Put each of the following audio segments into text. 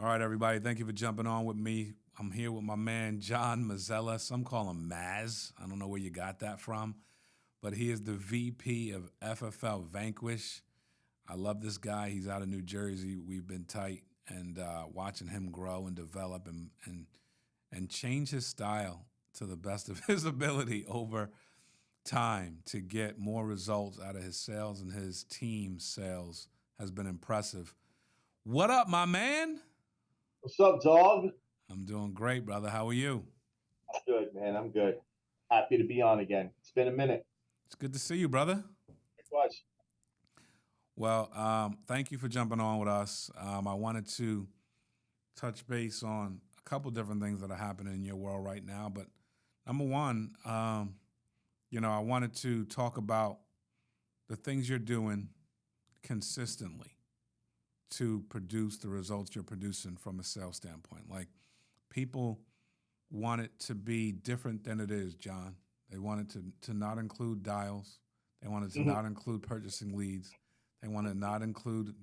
All right, everybody. Thank you for jumping on with me. I'm here with my man John Mazzella. Some call him Maz. I don't know where you got that from, but he is the VP of FFL Vanquish. I love this guy. He's out of New Jersey. We've been tight and watching him grow and develop and change his style to the best of his ability over time to get more results out of his sales, and his team sales has been impressive. What up, my man? What's up, dog? I'm doing great, brother. How are you? I'm good, man. I'm good. Happy to be on again. It's been a minute. It's good to see you, brother. It was. Well, thank you for jumping on with us. I wanted to touch base on a couple different things that are happening in your world right now. But number one, I wanted to talk about the things you're doing consistently to produce the results you're producing from a sales standpoint. Like, people want it to be different than it is, John. They want it to not include dials. They want it to Mhm. not include purchasing leads. They want it to not include,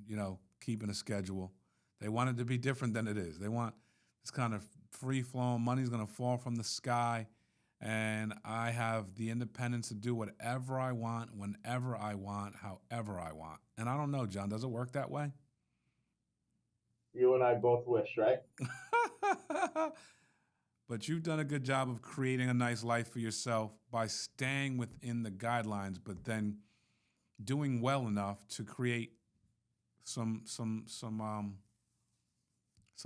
keeping a schedule. They want it to be different than it is. They want this kind of free flowing, money's going to fall from the sky, and I have the independence to do whatever I want, whenever I want, however I want. And I don't know, John, does it work that way? You and I both wish, right? But you've done a good job of creating a nice life for yourself by staying within the guidelines, but then doing well enough to create some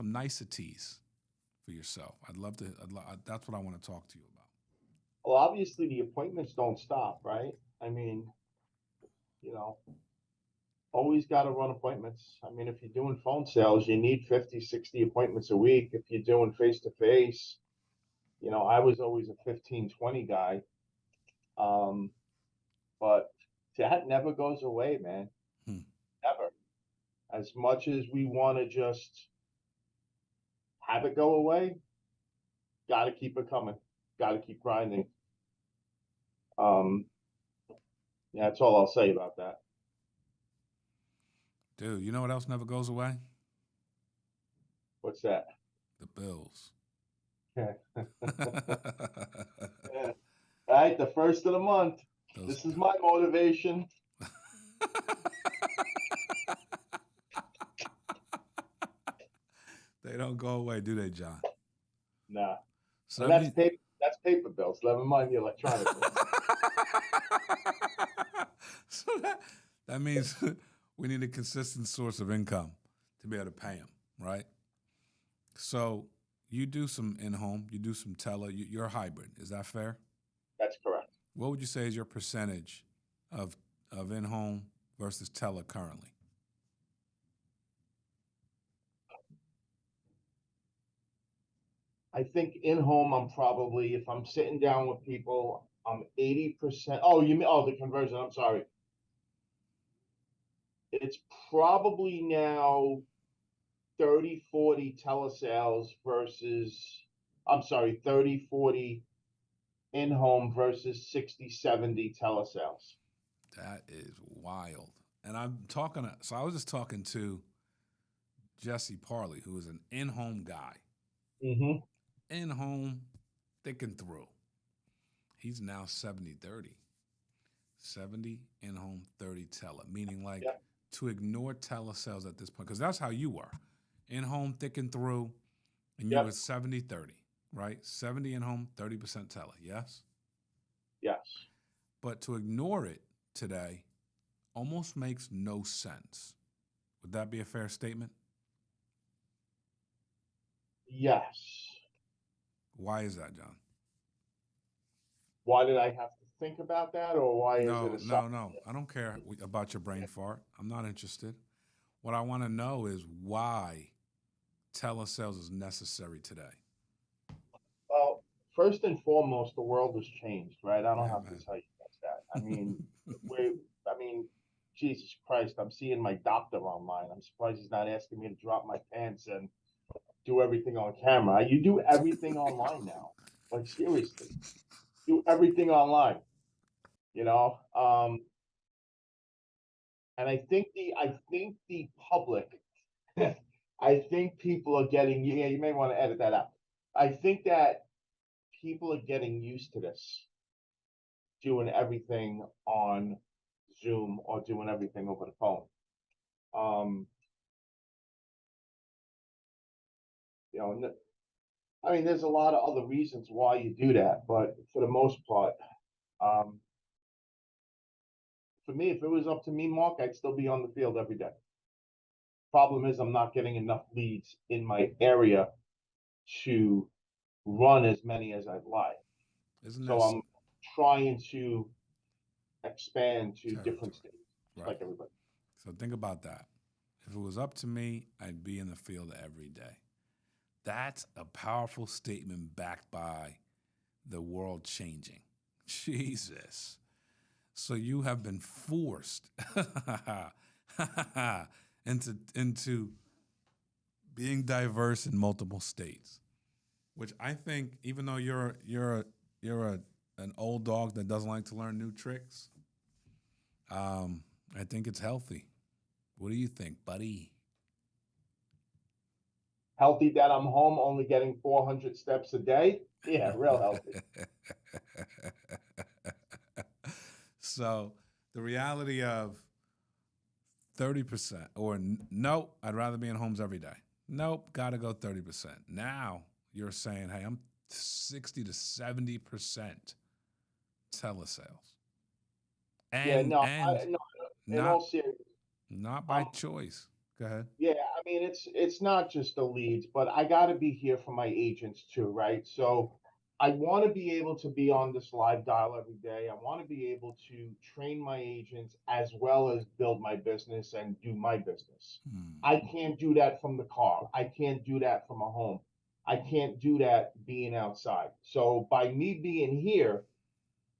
niceties for yourself. That's what I want to talk to you about. Well, obviously the appointments don't stop, right? I mean, you know, always got to run appointments. I mean, if you're doing phone sales, you need 50, 60 appointments a week. If you're doing face to face, I was always a 15, 20 guy. Um, but that never goes away, man. Hmm. Never. As much as we want to just have it go away, got to keep it coming. Got to keep grinding. Um, yeah, that's all I'll say about that. Dude, you know what else never goes away? What's that? The bills. All right, the first of the month. Those. This is my motivation. They don't go away, do they, John? Nah, So and that that's means. paper. That's paper bills. Never mind the electronic bills. So that means we need a consistent source of income to be able to pay them, right? So you do some in-home, you do some tele, you're a hybrid. Is that fair? That's correct. What would you say is your percentage of in-home versus tele currently? I think in home, I'm probably if I'm sitting down with people, I'm 80%. Oh, you mean the conversion? I'm sorry. It's probably now 30-40 telesales versus, I'm sorry, 30-40 in-home versus 60-70 telesales. That is wild. And I was just talking to Jesse Parley, who is an in-home guy. Mm-hmm. In-home, thick and through. He's now 70-30. 70 in-home, 30 tele, meaning like Yep. to ignore telesales at this point, because that's how you were. In-home, thick and through, and you were Yep. 70-30, right? 70 in-home, 30% tele, yes? Yes. But to ignore it today almost makes no sense. Would that be a fair statement? Yes. Why is that, John? Why did I have to think about that, or why is it No, a sub? no, no. I don't care about your brain fart. I'm not interested. What I want to know is why telesales is necessary today. Well, first and foremost, the world has changed, right? I don't Yeah, have to man. tell you guys that. I mean, we. I mean, Jesus Christ, I'm seeing my doctor online. I'm surprised he's not asking me to drop my pants and do everything on camera. You do everything online now. Like seriously, do everything online. You know, and I think the public I think people are getting, yeah, you may want to edit that out. I think that people are getting used to this, doing everything on Zoom or doing everything over the phone. Um, you know, I mean, there's a lot of other reasons why you do that, but for the most part, um, for me, if it was up to me, Mark, I'd still be on the field every day. Problem is, I'm not getting enough leads in my area to run as many as I'd like. Isn't So that I'm trying to expand to different territory? states, just Right. like everybody. So think about that. If it was up to me, I'd be in the field every day. That's a powerful statement backed by the world changing. Jesus. So you have been forced into being diverse in multiple states, which I think, even though you're an old dog that doesn't like to learn new tricks, I think it's healthy. What do you think, buddy? Healthy that I'm home, only getting 400 steps a day. Yeah, real healthy. So the reality of 30%, or nope, I'd rather be in homes every day. Nope, got to go 30%. Now you're saying, hey, I'm 60 to 70% telesales. Yeah, And no, and no. In not all seriousness, not by I'm choice. Go ahead. yeah, I mean it's not just the leads, but I got to be here for my agents too, right? So I want to be able to be on this live dial every day. I want to be able to train my agents as well as build my business and do my business. Hmm. I can't do that from the car. I can't do that from a home. I can't do that being outside. So by me being here,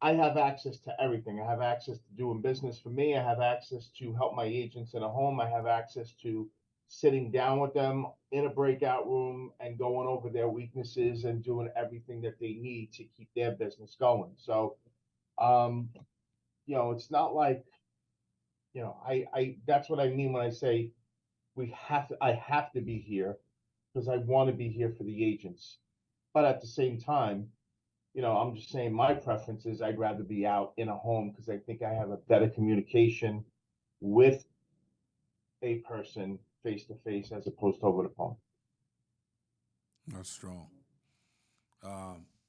I have access to everything. I have access to doing business for me. I have access to help my agents in a home. I have access to sitting down with them in a breakout room and going over their weaknesses and doing everything that they need to keep their business going. So, um, it's not like, that's what I mean when I say I have to be here because I want to be here for the agents. But at the same time, I'm just saying my preference is I'd rather be out in a home because I think I have a better communication with a person face to face as opposed to over the phone. That's strong.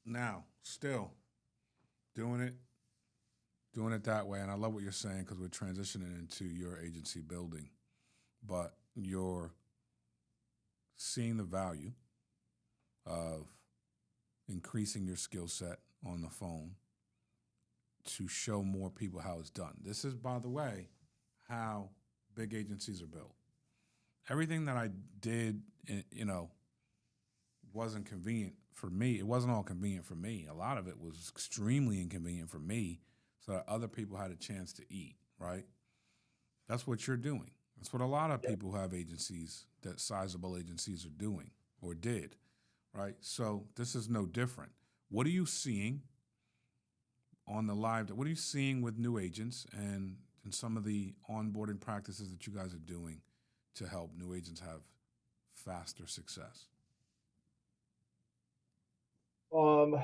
Now, still doing it, doing it that way, and I love what you're saying because we're transitioning into your agency building, but you're seeing the value of increasing your skill set on the phone to show more people how it's done. This is, by the way, how big agencies are built. Everything that I did, wasn't convenient for me. It wasn't all convenient for me. A lot of it was extremely inconvenient for me so that other people had a chance to eat, right? That's what you're doing. That's what a lot of Yeah. people who have agencies, that sizable agencies, are doing or did, right? So this is no different. What are you seeing on the live? What are you seeing with new agents and some of the onboarding practices that you guys are doing to help new agents have faster success? Um,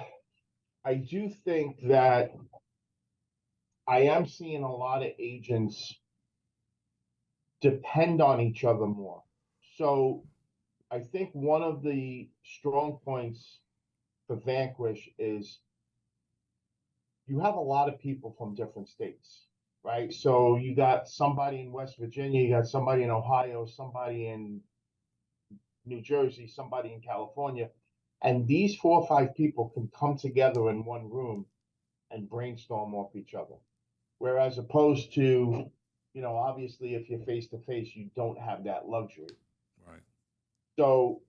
I do think that I am seeing a lot of agents depend on each other more. So I think one of the strong points for Vanquish is you have a lot of people from different states, right? So you got somebody in West Virginia, you got somebody in Ohio, somebody in New Jersey, somebody in California. And these 4 or 5 people can come together in one room and brainstorm off each other. Whereas opposed to, obviously if you're face to face, you don't have that luxury. Right. So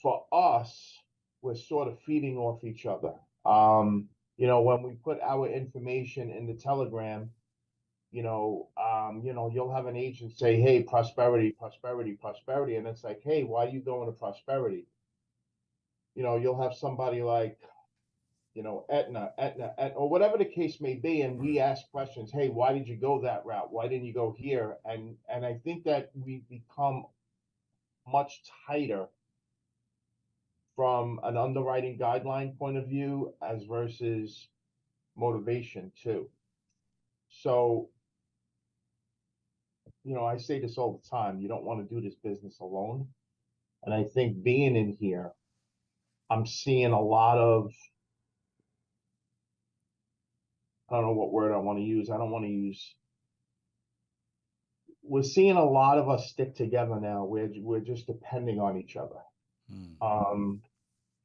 for us, we're sort of feeding off each other. When we put our information in the Telegram, you'll have an agent say, "Hey, prosperity, prosperity, prosperity," and it's like, "Hey, why are you going to prosperity?" You'll have somebody like, Etna, or whatever the case may be, and we Right. ask questions. Hey, why did you go that route? Why didn't you go here? And I think that we become much tighter from an underwriting guideline point of view as versus motivation too. So, I say this all the time, you don't want to do this business alone. And I think being in here, I'm seeing a lot of, I don't know what word I want to use. I don't want to use, we're seeing a lot of us stick together now. We're just depending on each other.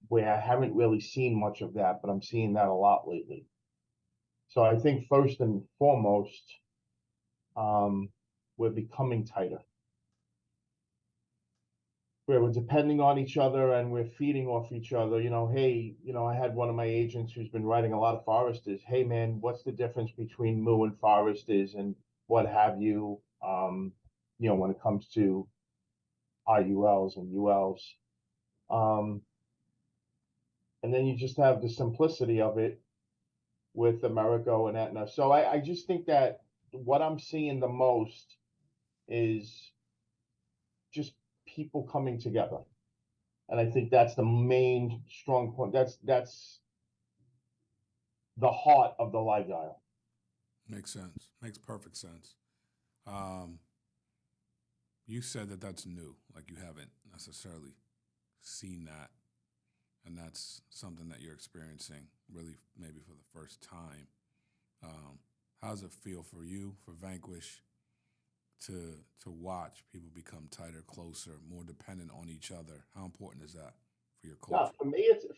Where I haven't really seen much of that, but I'm seeing that a lot lately. So I think first and foremost, we're becoming tighter. Where we're depending on each other and we're feeding off each other. Hey, I had one of my agents who's been writing a lot of foresters. Hey, man, what's the difference between moo and foresters and what have you? When it comes to IULs and ULs. And then you just have the simplicity of it with Amerigo and Aetna. So I just think that what I'm seeing the most is just people coming together. And I think that's the main strong point. That's the heart of the live dial. Makes sense. Makes perfect sense. You said that that's new, like you haven't necessarily seen that, and that's something that you're experiencing really maybe for the first time. How does it feel for you, for Vanquish, to watch people become tighter, closer, more dependent on each other? How important is that for your Yeah, culture?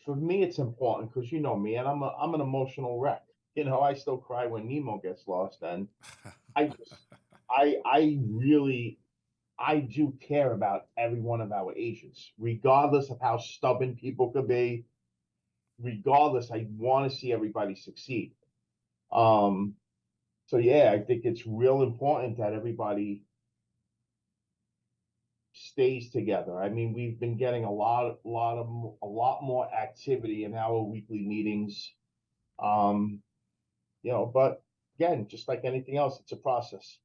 for me it's important because you know me, and I'm an emotional wreck. I still cry when Nemo gets lost, and I just I really I do care about every one of our agents, regardless of how stubborn people could be. Regardless, I want to see everybody succeed. Um, so yeah, I think it's real important that everybody stays together. I mean, we've been getting a lot more activity in our weekly meetings. Um, but again, just like anything else, it's a process.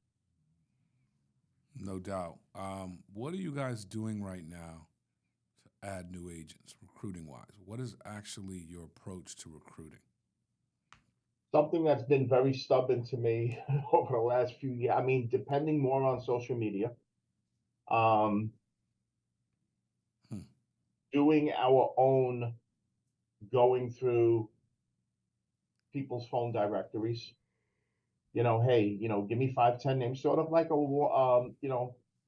No doubt. What are you guys doing right now to add new agents, recruiting wise? What is actually your approach to recruiting? Something that's been very stubborn to me over the last few years. I mean, depending more on social media, um, Hmm. doing our own, going through people's phone directories. Hey, give me 5, 10 names, sort of like a warm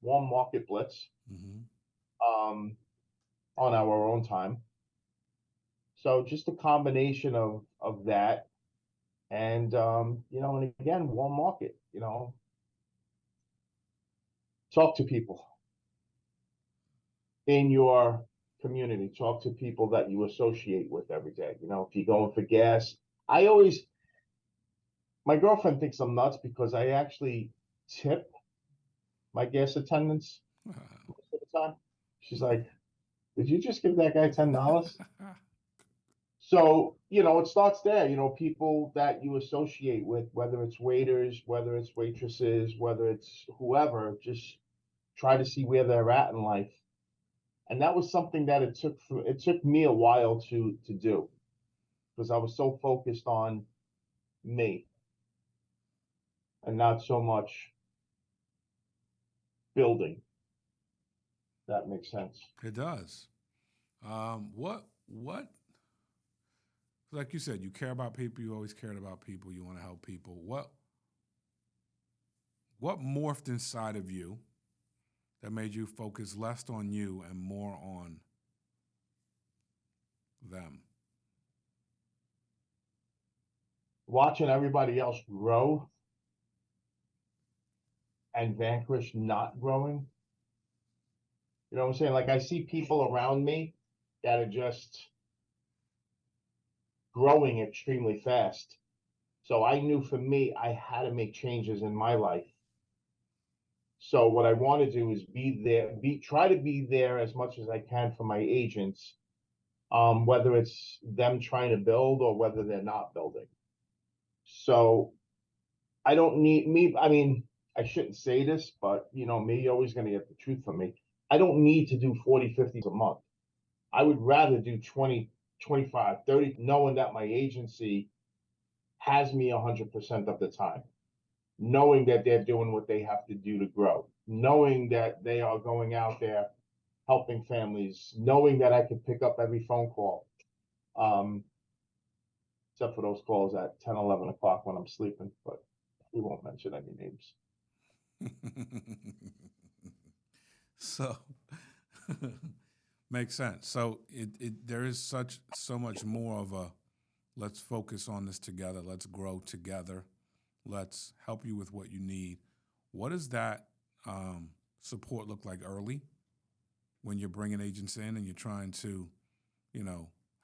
market blitz, Mm-hmm. um, on our own time. So just a combination of that, and and again, warm market. Talk to people in your community. Talk to people that you associate with every day. If you're going for gas, I always my girlfriend thinks I'm nuts because I actually tip my gas attendants most of the time. She's like, "Did you just give that guy $10?" So, it starts there, people that you associate with, whether it's waiters, whether it's waitresses, whether it's whoever, just try to see where they're at in life. And that was something that it took me a while to do because I was so focused on me and not so much building. That makes sense. It does. What? Like you said, you care about people. You always cared about people. You want to help people. What morphed inside of you that made you focus less on you and more on them? Watching everybody else grow and Vanquish not growing. You know what I'm saying? Like I see people around me that are just growing extremely fast. So I knew for me, I had to make changes in my life. So what I want to do is be there, try to be there as much as I can for my agents, whether it's them trying to build or whether they're not building. So I don't need me. I mean, I shouldn't say this, but me, you're always going to get the truth from me. I don't need to do 40, 50 a month. I would rather do 20, 25, 30, knowing that my agency has me 100% of the time, knowing that they're doing what they have to do to grow, knowing that they are going out there helping families, knowing that I can pick up every phone call, except for those calls at 10, 11 o'clock when I'm sleeping, but we won't mention any names. So makes sense. So there is so much more of a let's focus on this together. Let's grow together. Let's help you with what you need. What does that support look like early when you're bringing agents in and you're trying to,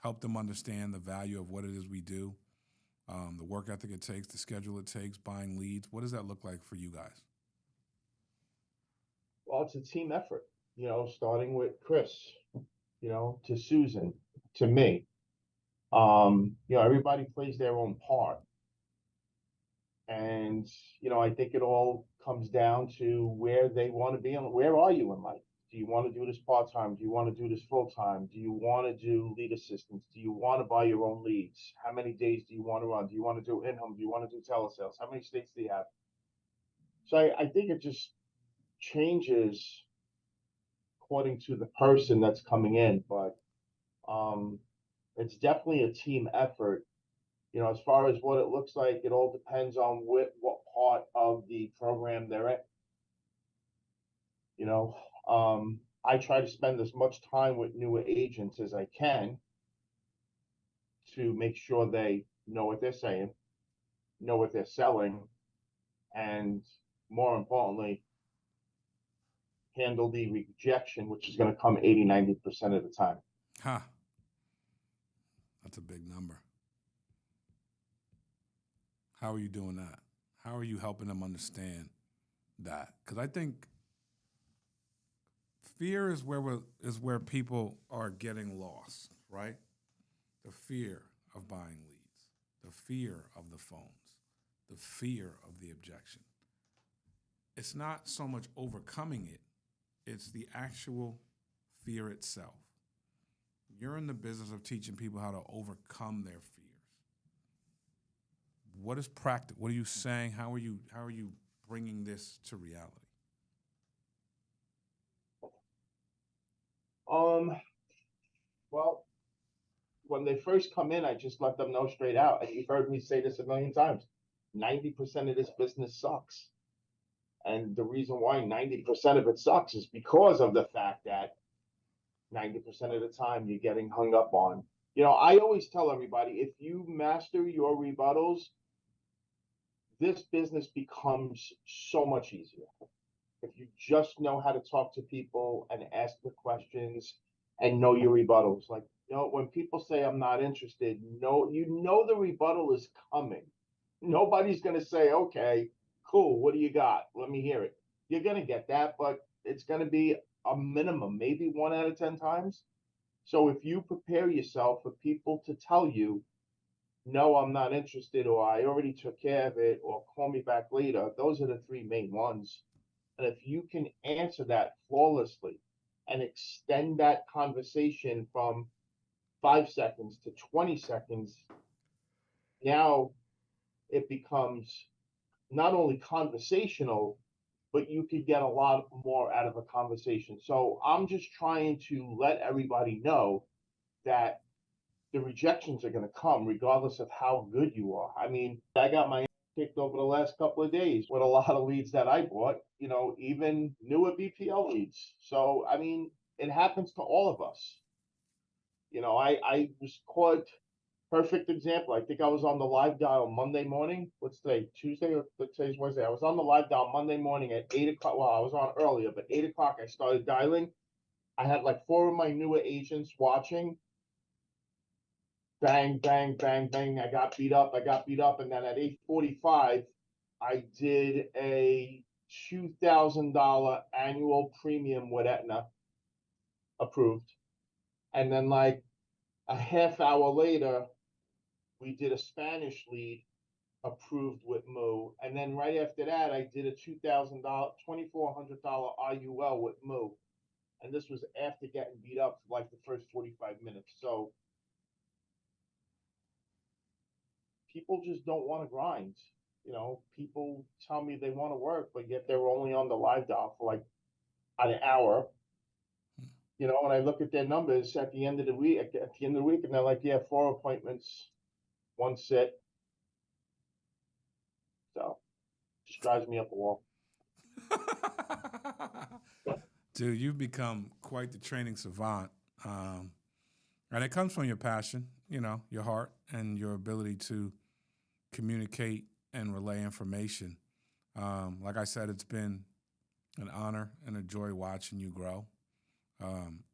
help them understand the value of what it is we do, the work ethic it takes, the schedule it takes, buying leads? What does that look like for you guys? Well, it's a team effort, starting with Chris, to Susan, to me. Everybody plays their own part. And, I think it all comes down to where they want to be and where are you in life? Do you want to do this part-time? Do you want to do this full-time? Do you want to do lead assistance? Do you want to buy your own leads? How many days do you want to run? Do you want to do in-home? Do you want to do telesales? How many states do you have? So I think it just changes according to the person that's coming in, but it's definitely a team effort. As far as what it looks like, it all depends on what part of the program they're in. I try to spend as much time with newer agents as I can to make sure they know what they're saying, know what they're selling, and more importantly, handle the rejection, which is going to come 80, 90% of the time. Huh. That's a big number. How are you doing that? How are you helping them understand that? Because I think fear is where people are getting lost, right? The fear of buying leads, the fear of the phones, the fear of the objection. It's not so much overcoming it, it's the actual fear itself. You're in the business of teaching people how to overcome their fears. What is practice? What are you saying? How are you bringing this to reality? Well, when they first come in, I just let them know straight out. And you've heard me say this a million times. 90% of this business sucks. And the reason why 90% of it sucks is because of the fact that 90% of the time you're getting hung up on. I always tell everybody, if you master your rebuttals, this business becomes so much easier. If you just know how to talk to people and ask the questions and know your rebuttals. Like, when people say I'm not interested, the rebuttal is coming. Nobody's going to say, okay, cool, what do you got? Let me hear it. You're going to get that, but it's going to be a minimum, maybe 1 out of 10 times. So if you prepare yourself for people to tell you, no, I'm not interested, or I already took care of it, or call me back later, those are the 3 main ones. And if you can answer that flawlessly and extend that conversation from 5 seconds to 20 seconds, now it becomes not only conversational, but you could get a lot more out of a conversation. So I'm just trying to let everybody know that the rejections are going to come regardless of how good you are. I mean, I got my kicked over the last couple of days with a lot of leads that I bought, even newer BPL leads. So, I mean, it happens to all of us. I was caught, perfect example. I think I was on the live dial Monday morning. What's today? Tuesday or today's Wednesday? I was on the live dial Monday morning at 8 o'clock. Well, I was on earlier, but 8 o'clock I started dialing. I had like 4 of my newer agents watching. Bang, bang, bang, bang. I got beat up. And then at 8:45, I did a $2,000 annual premium with Aetna, approved. And then like a half hour later, we did a Spanish lead, approved with Moo. And then right after that, I did a $2,000, $2,400 IUL with Moo. And this was after getting beat up for like the first 45 minutes. So people just don't want to grind. People tell me they want to work, but yet they're only on the live dial for like an hour. When I look at their numbers at the end of the week, and they're like, yeah, 4 appointments, 1 sit. So just drives me up the wall. Dude, you've become quite the training savant. And it comes from your passion, your heart, and your ability to communicate and relay information. Like I said, it's been an honor and a joy watching you grow.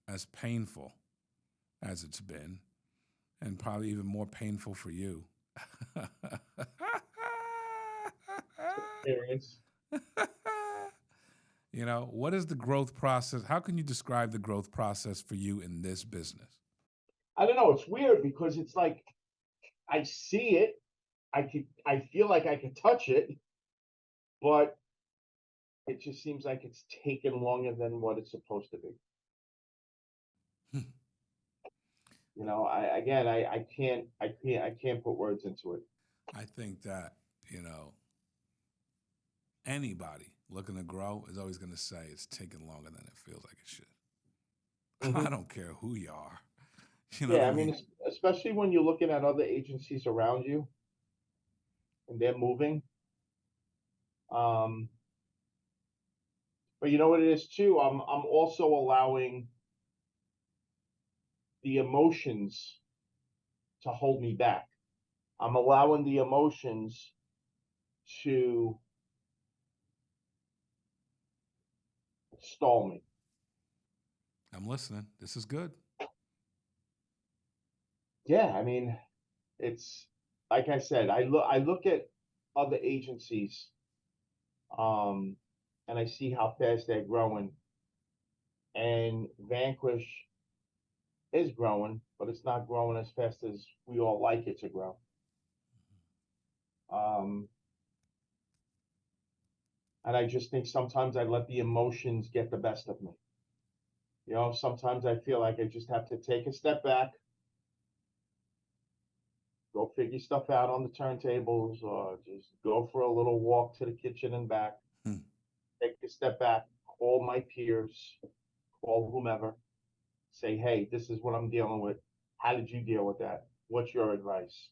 As painful as it's been, and probably even more painful for you. Experience. What is the growth process? How can you describe the growth process for you in this business? I don't know. It's weird because it's like I see it. I feel like I can touch it, but it just seems like it's taken longer than what it's supposed to be. I can't put words into it. I think that, anybody looking to grow is always going to say it's taking longer than it feels like it should. Mm-hmm. I don't care who you are. I mean, especially when you're looking at other agencies around you and they're moving. But you know what it is too? I'm also allowing the emotions to hold me back. I'm allowing the emotions to stall me. I'm listening. This is good. Yeah, I mean, it's like I said, I look at other agencies, and I see how fast they're growing. And Vanquish is growing, but it's not growing as fast as we all like it to grow. And I just think sometimes I let the emotions get the best of me. Sometimes I feel like I just have to take a step back, go figure stuff out on the turntables, or just go for a little walk to the kitchen and back. Take a step back, call my peers, call whomever, say, hey, this is what I'm dealing with. How did you deal with that? What's your advice?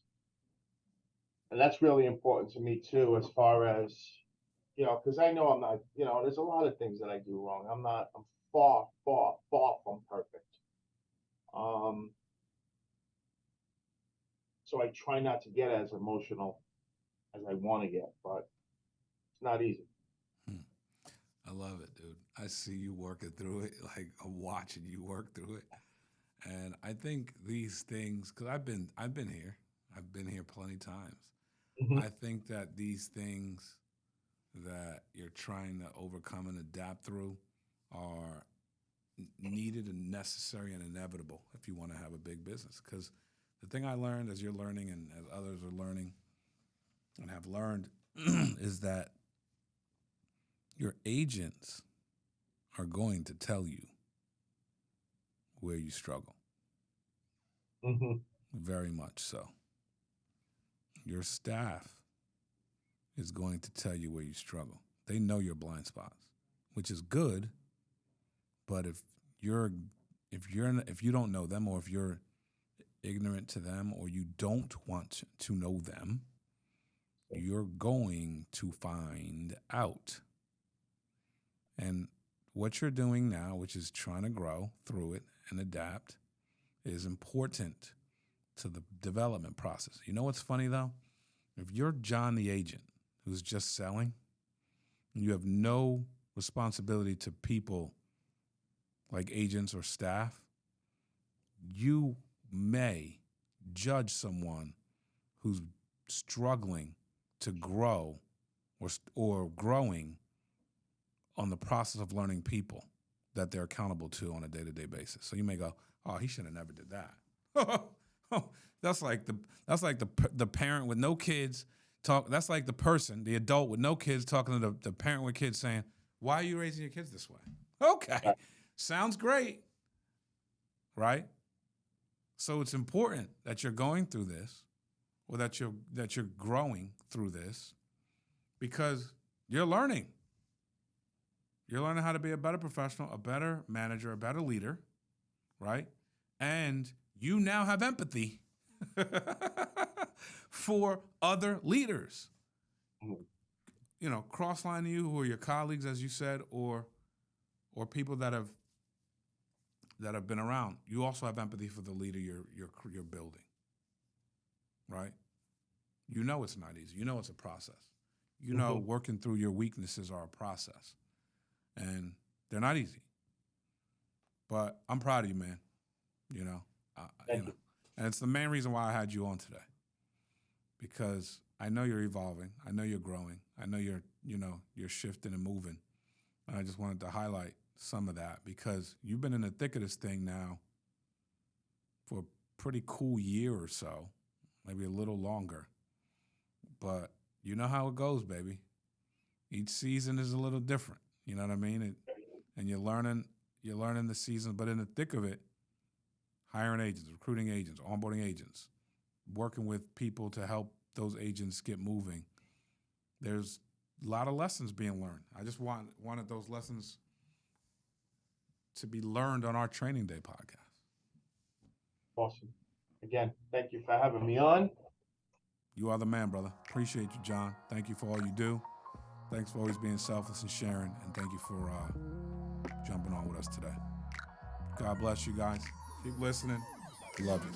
And that's really important to me too, as far as, because I know I'm not, there's a lot of things that I do wrong. I'm far, far, far from perfect. So I try not to get as emotional as I want to get, but it's not easy. I love it, dude. I see you working through it. Like, I'm watching you work through it. And I think these things, because I've been here. I've been here plenty of times. Mm-hmm. I think that these things that you're trying to overcome and adapt through are needed and necessary and inevitable if you want to have a big business. Because the thing I learned as you're learning and as others are learning and have learned is that your agents are going to tell you where you struggle. Mm-hmm. Very much so. Your staff is going to tell you where you struggle. They know your blind spots, which is good. But if you don't know them, or if you're ignorant to them, or you don't want to know them, you're going to find out. And what you're doing now, which is trying to grow through it and adapt, is important to the development process. You know what's funny, though? If you're John the agent who's just selling, you have no responsibility to people like agents or staff, you may judge someone who's struggling to grow or growing on the process of learning people that they're accountable to on a day-to-day basis. So you may go, "Oh, he should have never did that." That's like the parent with no kids talk. That's like the adult with no kids talking to the parent with kids saying, "Why are you raising your kids this way?" Okay, Sounds great, right? So it's important that you're going through this, or that you're growing through this, because you're learning. You're learning how to be a better professional, a better manager, a better leader, right? And you now have empathy for other leaders. You know, cross-lining you, who are your colleagues, as you said, or people that have been around. You also have empathy for the leader you're building, right? You know it's not easy. You know it's a process. You know working through your weaknesses are a process, and they're not easy. But I'm proud of you, man. You know, Thank you. And it's the main reason why I had you on today, because I know you're evolving. I know you're growing. I know you're shifting and moving. And I just wanted to highlight some of that, because you've been in the thick of this thing now for a pretty cool year or so, maybe a little longer. But you know how it goes, baby. Each season is a little different. You know what I mean? And you're learning the season, but in the thick of it, hiring agents, recruiting agents, onboarding agents, working with people to help those agents get moving. There's a lot of lessons being learned. I just wanted those lessons to be learned on our Training Day podcast. Awesome. Again, thank you for having me on. You are the man, brother. Appreciate you, John. Thank you for all you do. Thanks for always being selfless and sharing, and thank you for jumping on with us today. God bless you guys. Keep listening. Love you.